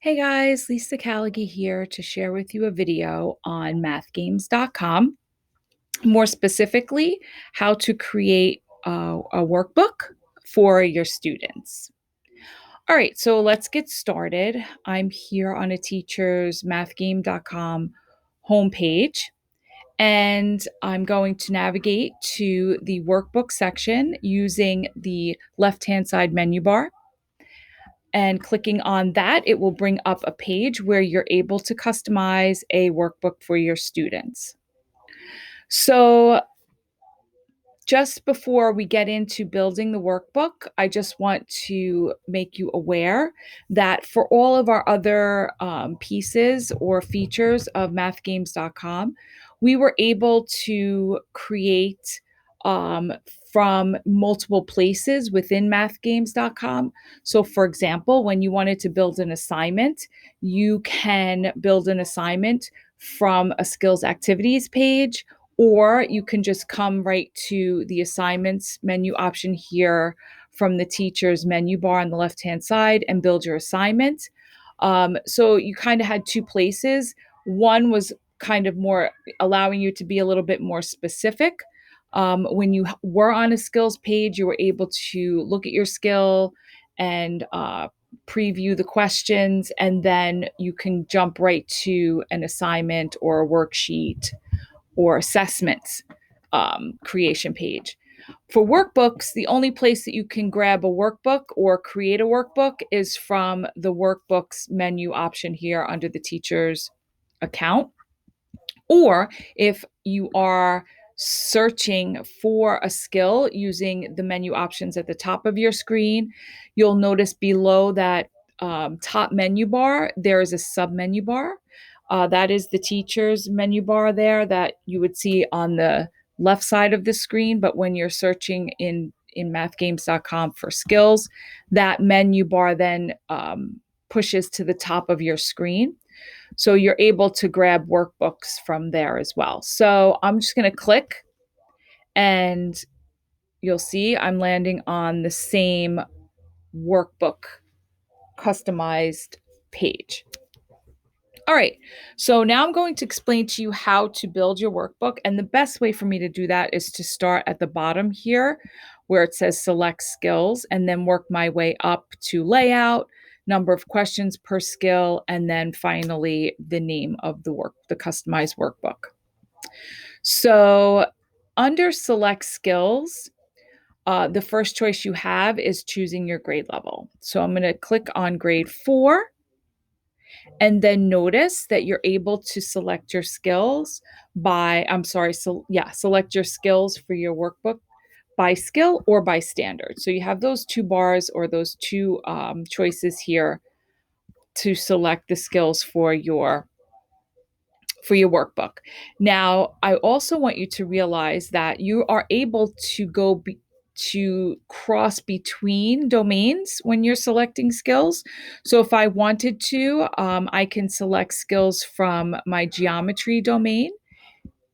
Hey guys, Lisa Callaghy here to share with you a video on mathgames.com. More specifically, how to create a workbook for your students. All right, so let's get started. I'm here on a teacher's mathgame.com homepage, and I'm going to navigate to the workbook section using the left-hand side menu bar. And clicking on that, it will bring up a page where you're able to customize a workbook for your students. So, just before we get into building the workbook, I just want to make you aware that for all of our other pieces or features of mathgames.com, we were able to create um, from multiple places within mathgames.com. So, for example, when you wanted to build an assignment, you can build an assignment from a skills activities page, or you can just come right to the assignments menu option here from the teacher's menu bar on the left-hand side and build your assignment. So you kind of had two places. One was kind of more allowing you to be a little bit more specific. When you were on a skills page, you were able to look at your skill and preview the questions, and then you can jump right to an assignment or a worksheet or assessments creation page. For workbooks, the only place that you can grab a workbook or create a workbook is from the workbooks menu option here under the teacher's account. Or if you are searching for a skill using the menu options at the top of your screen, you'll notice below that top menu bar, there is a sub menu bar. That is the teacher's menu bar there that you would see on the left side of the screen. But when you're searching in mathgames.com for skills, that menu bar then pushes to the top of your screen. So you're able to grab workbooks from there as well. So I'm just going to click, and you'll see I'm landing on the same workbook customized page. All right, so now I'm going to explain to you how to build your workbook. And the best way for me to do that is to start at the bottom here where it says select skills and then work my way up to layout, number of questions per skill, and then finally the name of the customized workbook. So under select skills, the first choice you have is choosing your grade level. So I'm going to click on grade 4. And then notice that you're able to select your skills select your skills for your workbook by skill or by standard. So you have those two bars or those two choices here to select the skills for your workbook. Now, I also want you to realize that you are able to to cross between domains when you're selecting skills. So if I wanted to, I can select skills from my geometry domain,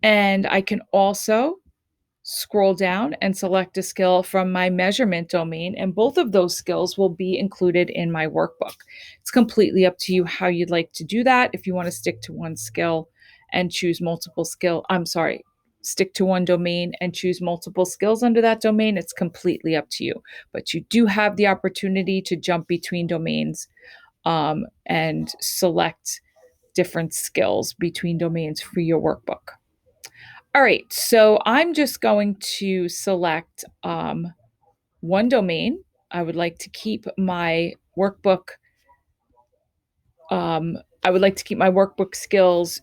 and I can also scroll down and select a skill from my measurement domain, and both of those skills will be included in my workbook. It's completely up to you how you'd like to do that. If you want to stick to one skill and choose multiple stick to one domain and choose multiple skills under that domain, it's completely up to you. But you do have the opportunity to jump between domains and select different skills between domains for your workbook. All right, so I'm just going to select one domain. I would like to keep my workbook. I would like to keep my workbook skills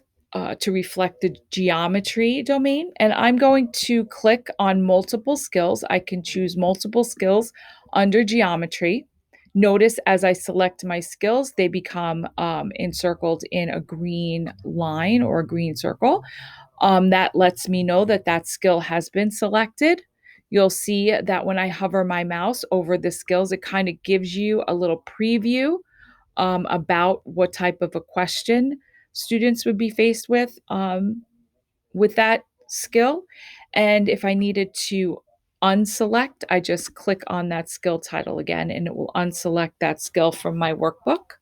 to reflect the geometry domain, and I'm going to click on multiple skills. I can choose multiple skills under geometry. Notice as I select my skills, they become encircled in a green line or a green circle. That lets me know that that skill has been selected. You'll see that when I hover my mouse over the skills, it kind of gives you a little preview about what type of a question students would be faced with that skill. And if I needed to unselect, I just click on that skill title again, and it will unselect that skill from my workbook.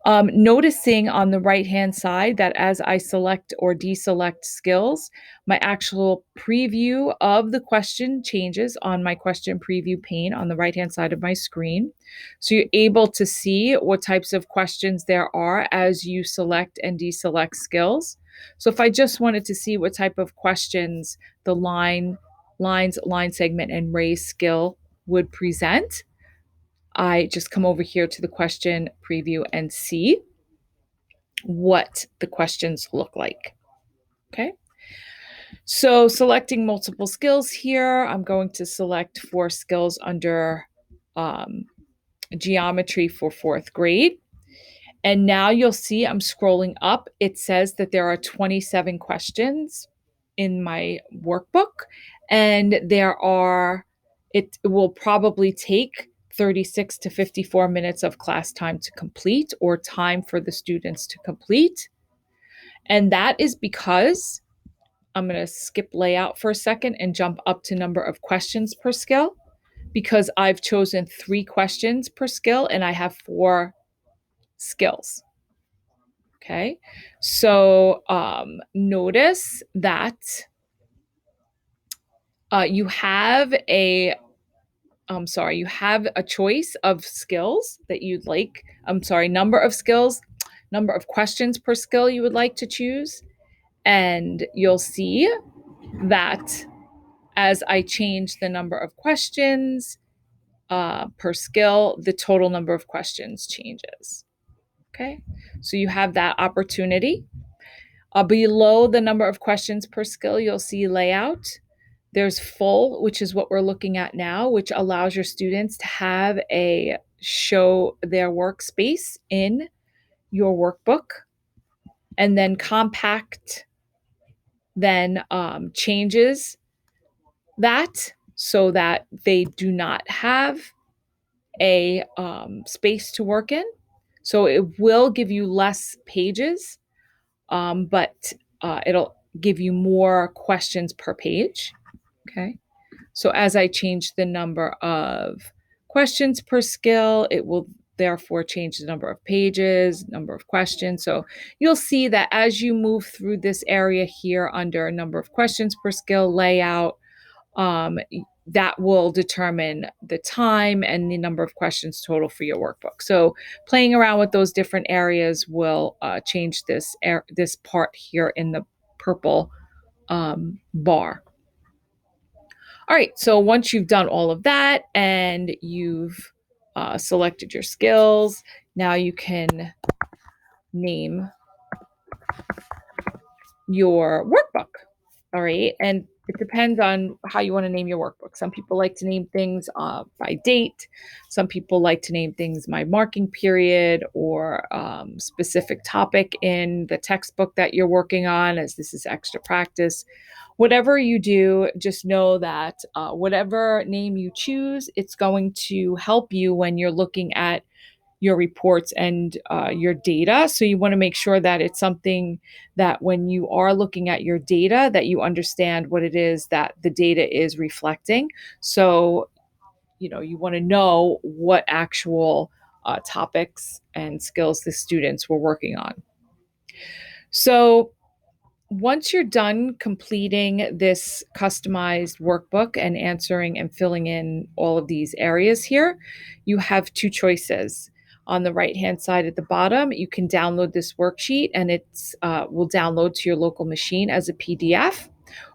Noticing on the right-hand side that as I select or deselect skills, my actual preview of the question changes on my question preview pane on the right-hand side of my screen. So you're able to see what types of questions there are as you select and deselect skills. So if I just wanted to see what type of questions the lines, line segment, and raise skill would present, I just come over here to the question preview and see what the questions look like. Okay. So selecting multiple skills here, I'm going to select 4 skills under um, geometry for 4th grade. And now you'll see I'm scrolling up. It says that there are 27 questions in my workbook, and it will probably take 36 to 54 minutes of class time to complete, or time for the students to complete. And that is because I'm going to skip layout for a second and jump up to number of questions per skill, because I've chosen 3 questions per skill and I have 4 skills. Okay. So notice that you have you have a choice of skills that you'd like. Number of skills, number of questions per skill you would like to choose. And you'll see that as I change the number of questions per skill, the total number of questions changes. Okay. So you have that opportunity. Below the number of questions per skill, you'll see layout. There's full, which is what we're looking at now, which allows your students to have a show their workspace in your workbook. And then compact then changes that so that they do not have a space to work in. So it will give you less pages, but it'll give you more questions per page. Okay. So as I change the number of questions per skill, it will therefore change the number of pages, number of questions. So you'll see that as you move through this area here under number of questions per skill, layout, um, that will determine the time and the number of questions total for your workbook. So playing around with those different areas will change this part here in the purple bar. All right, so once you've done all of that and you've selected your skills, now you can name your workbook. All right, and it depends on how you want to name your workbook. Some people like to name things by date. Some people like to name things by marking period or specific topic in the textbook that you're working on, as this is extra practice. Whatever you do, just know that whatever name you choose, it's going to help you when you're looking at your reports and your data. So you want to make sure that it's something that when you are looking at your data, that you understand what it is that the data is reflecting. So, you want to know what actual topics and skills the students were working on. So once you're done completing this customized workbook and answering and filling in all of these areas here, you have 2 choices. On the right-hand side at the bottom, you can download this worksheet and it will download to your local machine as a PDF.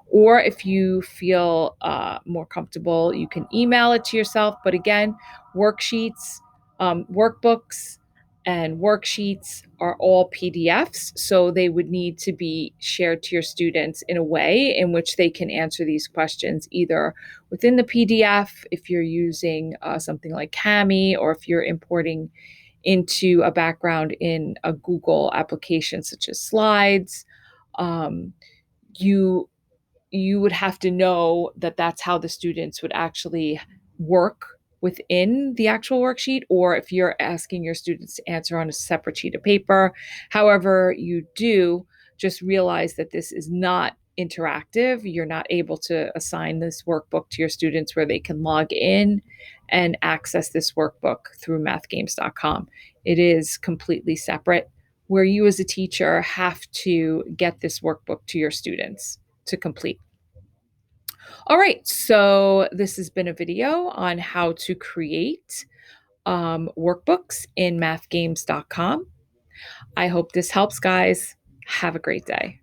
Or if you feel more comfortable, you can email it to yourself. But again, worksheets, workbooks, and worksheets are all PDFs, so they would need to be shared to your students in a way in which they can answer these questions either within the PDF if you're using something like Kami, or if you're importing into a background in a Google application such as Slides. You you would have to know that that's how the students would actually work within the actual worksheet, or if you're asking your students to answer on a separate sheet of paper. However you do, just realize that this is not interactive. You're not able to assign this workbook to your students where they can log in and access this workbook through mathgames.com. It is completely separate, where you as a teacher have to get this workbook to your students to complete. All right, so this has been a video on how to create workbooks in mathgames.com. I hope this helps, guys. Have a great day.